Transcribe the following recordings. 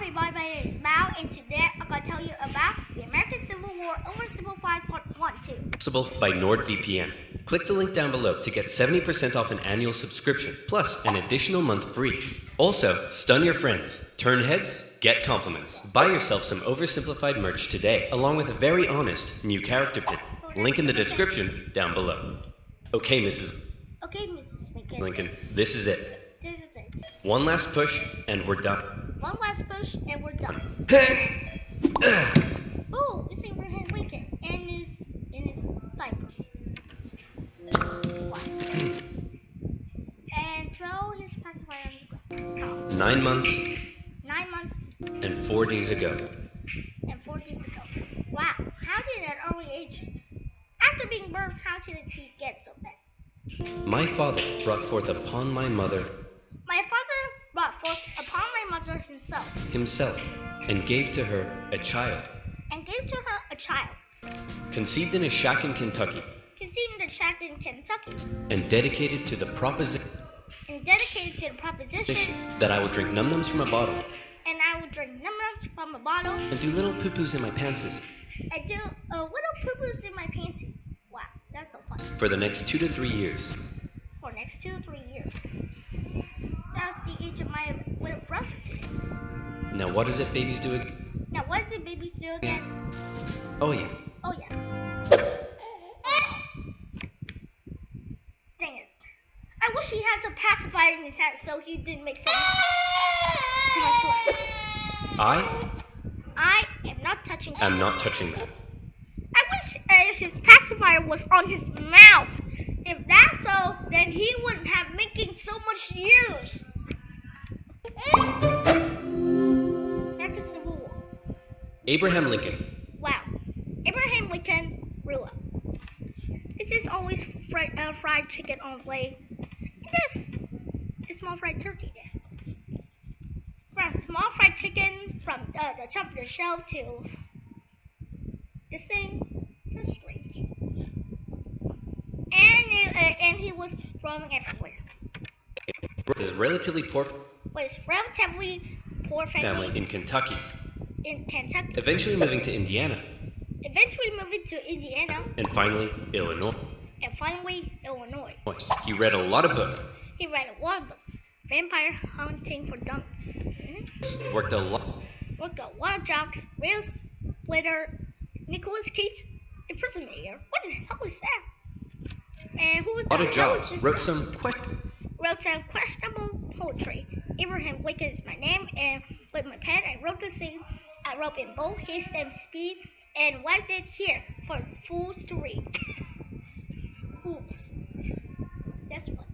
everybody, my name is Mao, and today I'm going to tell you about the American Civil War Oversimplified Part 1, 2. Possible by NordVPN. Click the link down below to get 70% off an annual subscription, plus an additional month free. Also, stun your friends, turn heads, get compliments. Buy yourself some oversimplified merch today, along with a very honest new character pin. Link in the description down below. Okay, Mrs. Lincoln, this is it. This is it. One last push, and we're done. One last push, and we're done. Oh, it's Abraham Lincoln in his diaper. And throw his pacifier on the ground. 9 months 9 months and 4 days ago. and 4 days ago. Wow, how did at early age, after being birthed, how did he get so bad? My father brought forth upon my mother My father brought forth upon my mother himself, and gave to her a child, and gave to her a child, conceived in a shack in Kentucky, conceived in the shack in Kentucky, and dedicated to the proposition and dedicated to the proposition, that I will drink num-nums from a bottle, and I will drink num-nums from a bottle, and do little poo-poos in my pantses and do little poo-poos in my panties. Wow, that's so funny. for the next 2 to 3 years. For next 2 to 3 years. That's the age of my little brother today. Now what is it babies do again? Now, what did babies do again? Oh yeah, Oh, yeah. Dang it. I wish he has a pacifier in his hand so he didn't make so much noise. I am not touching I'm not touching that. I wish his pacifier was on his mouth. If that's so, then he wouldn't have making so much years. American Civil War. Abraham Lincoln. Wow. Abraham Lincoln grew up. This is always fried chicken on the plate. There's a small fried turkey there. From small fried chicken from the top of the shelf to this thing. That's strange. And he was roaming everywhere. This relatively poor With his relatively poor family in Kentucky, in Kentucky. eventually moving to Indiana, Eventually moving to Indiana. and finally Illinois. And finally, Illinois. He read a lot of books, He read a lot of books. Vampire Hunting for Dummies. worked a lot Worked a lot of jobs. Rail Splitter. Nicolas Cage. Imprison Mayor. What the hell is that? And who of the hell jobs, is this wrote guy? some Wrote some questionable poetry. Abraham Lincoln is my name, and with my pen I wrote the thing. I wrote in bold haste and speed, and wiped it here for fools to read. Fools. That's funny.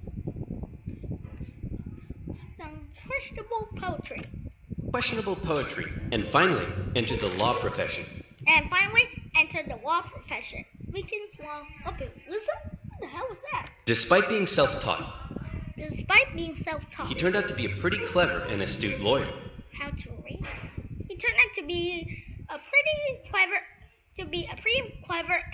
Some questionable poetry, and finally entered the law profession. And finally entered the law profession. Lincoln's Law up in Wisdom? What the hell was that? Despite being self-taught, Despite being self-taught, he turned out to be a pretty clever and astute lawyer. how to read. He turned out to be a pretty clever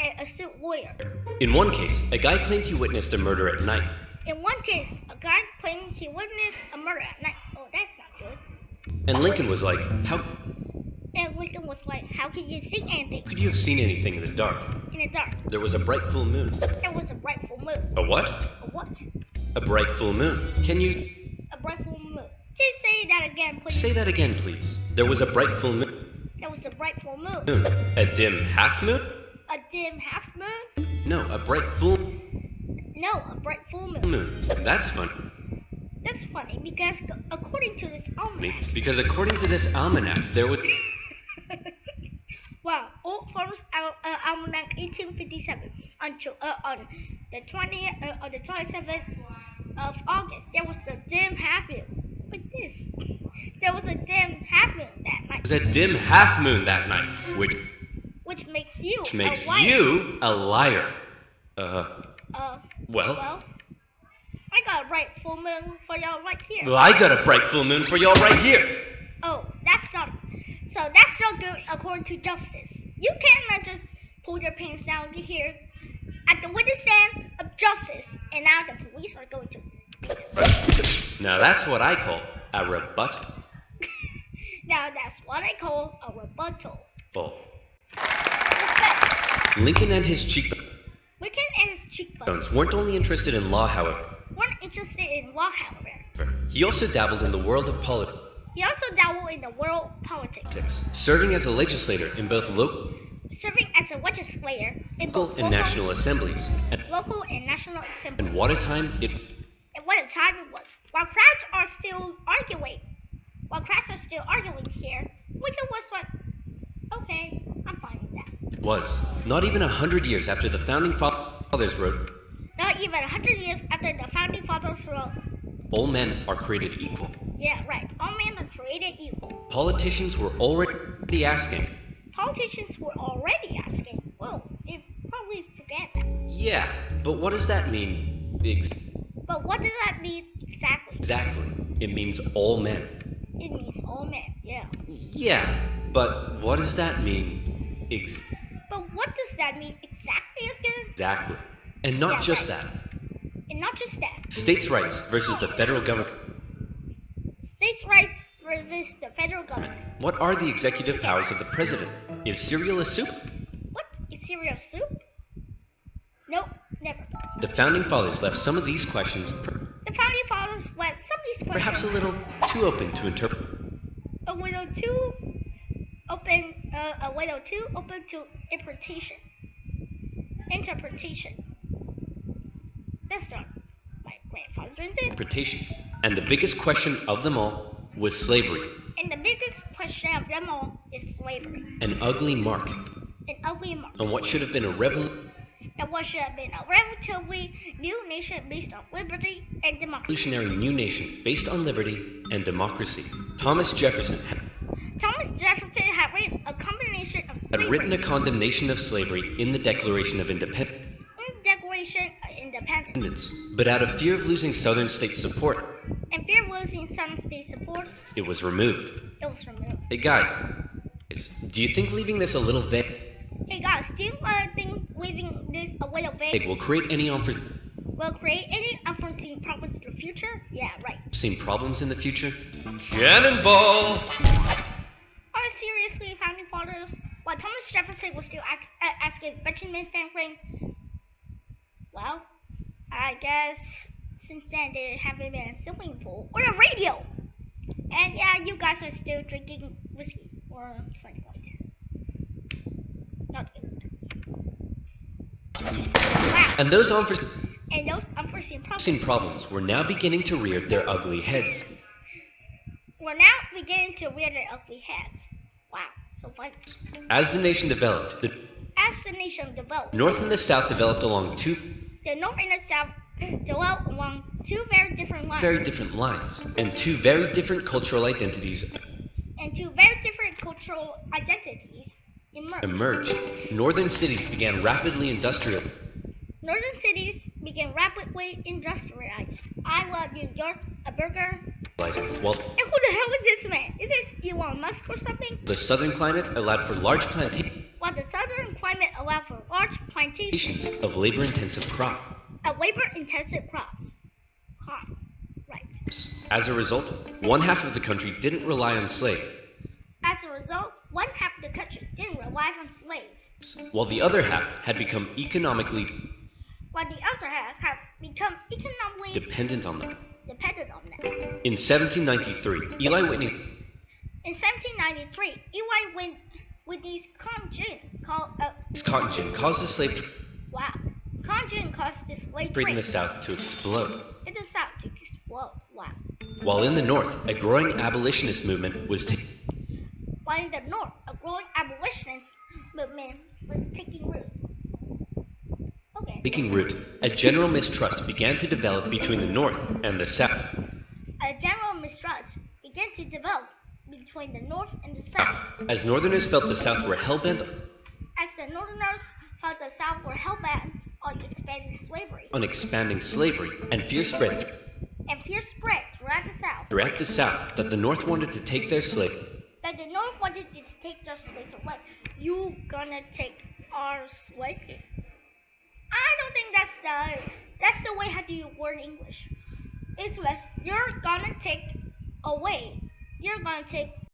and astute lawyer. In one case, a guy claimed he witnessed a murder at night. In one case, a guy claimed he witnessed a murder at night. Oh, that's not good. And Lincoln was like, how And Lincoln was like, how can you see anything could you have seen anything in the dark? in the dark? There was a bright full moon. There was a bright full moon. A what? A what? A bright full moon. Can you A bright full moon. Can you say that again, please? say that again, please? There was a bright full moon. There was a bright full moon. A dim half moon? A dim half moon? No, a bright full No, a bright full moon. moon. That's funny. That's funny because according to this almanac, Because according to this almanac, there was wow, Old Farmers Almanac 1857 until on the 27th of August, there was a dim half moon. Like this, there was a dim half moon that night, a dim half moon that night, which which makes you makes a liar. you a liar. Well, I got a bright full moon for y'all right here. well, I got a bright full moon for y'all right here. Oh, that's not good according to justice. You cannot just pull your pants down here at the witness stand of justice, and now the police are going to. Now that's what I call a rebuttal. Now that's That's what I call a rebuttal. Oh. Respect. Lincoln and his cheekbones Lincoln and his cheekbones weren't only interested in law, however. weren't interested in law, however. He also dabbled in the world of politics, He also dabbled in the world of politics, serving as a legislator in both local serving as a legislator in both and national assemblies. local and national assemblies. And what a time it And what a time it was. While crowds are still arguing here, Lincoln was like, okay, I'm fine with that. was. Not even 100 years after the founding fathers wrote, Not even 100 years after the founding fathers wrote, all men are created equal. yeah, right, all men are created equal. Politicians were already asking, Politicians were already asking, well, they probably forget that. yeah, but what does that mean? But what does that mean exactly? Exactly. It means all men. It means all men, yeah. Yeah, but what does that mean? But what does that mean exactly again? Exactly. And not Yeah, just right. that. And not just that. States' rights versus the federal government. States' rights versus the federal government. What are the executive powers of the president? Is cereal a soup? What? Is cereal soup? Nope, never. The founding fathers left some of these questions The founding fathers left some of these perhaps a questions little too open to interpret. a little too open to interpretation. That's not my grandfather's incident. Interpretation. And the biggest question of them all was slavery, And the biggest question of them all is slavery. an ugly mark An ugly mark. on what should have been a And what should have been a relatively new nation based on liberty and democracy. revolutionary new nation based on liberty and democracy. Thomas Jefferson Thomas Jefferson had written a combination of had slavery written a condemnation of slavery in the Declaration of Independence, in the Declaration of Independence. but out of fear of losing Southern states' support, And fear of losing some state support, it was removed. it was removed. Hey, guy, do you think leaving this a little vague Hey guys, do you think leaving this a little vague will create any unforeseen will create any unforeseen problems in the future? Yeah, right. problems in the future? Cannonball! Are you seriously founding fathers? While Thomas Jefferson was still asking Benjamin Franklin, well, I guess since then there haven't been a swimming pool or a radio. And yeah, you guys are still drinking whiskey or something like that. Not good. Wow. And those unforeseen And those unforeseen problems problems were now beginning to rear their ugly heads. were now beginning to rear their ugly heads. Wow, so funny. As the nation developed, the As the nation developed, North and the South developed along two the North and the South developed along two very different lines. very different lines and two very different cultural identities And two very different cultural identities emerged. Northern cities began rapidly industrializing, Northern cities began rapidly industrialized. Iowa, New York, a burger. while And who the hell is this man? Is this Elon Musk or something? the southern climate allowed for large plantations While the southern climate allowed for large plantations of labor-intensive crops. of labor-intensive crops. Right. As a result, one half of the country didn't rely on slaves, As a result, one half of the country didn't rely on slaves, while the other half had become economically while the other half had become economically dependent on them. dependent on them. In 1793, Eli Whitney In 1793, Eli Whitney's cotton gin cotton gin caused the slave cotton gin caused the slave trade in trade the South to explode. in the South to explode. Wow. While in the North, a growing abolitionist movement was While in the North, a growing abolitionist movement was taking root. Okay. taking root. A general mistrust began to develop between the North and the South. A general mistrust began to develop between the North and the South. As Northerners felt the South were hell-bent As the Northerners thought the South were hell-bent on expanding slavery, and fear spread throughout the South that the North wanted to take their slaves. That the North wanted to take their slaves away. You gonna take our slaves? I don't think that's the way how do you word English. It's less you're gonna take away. You're gonna take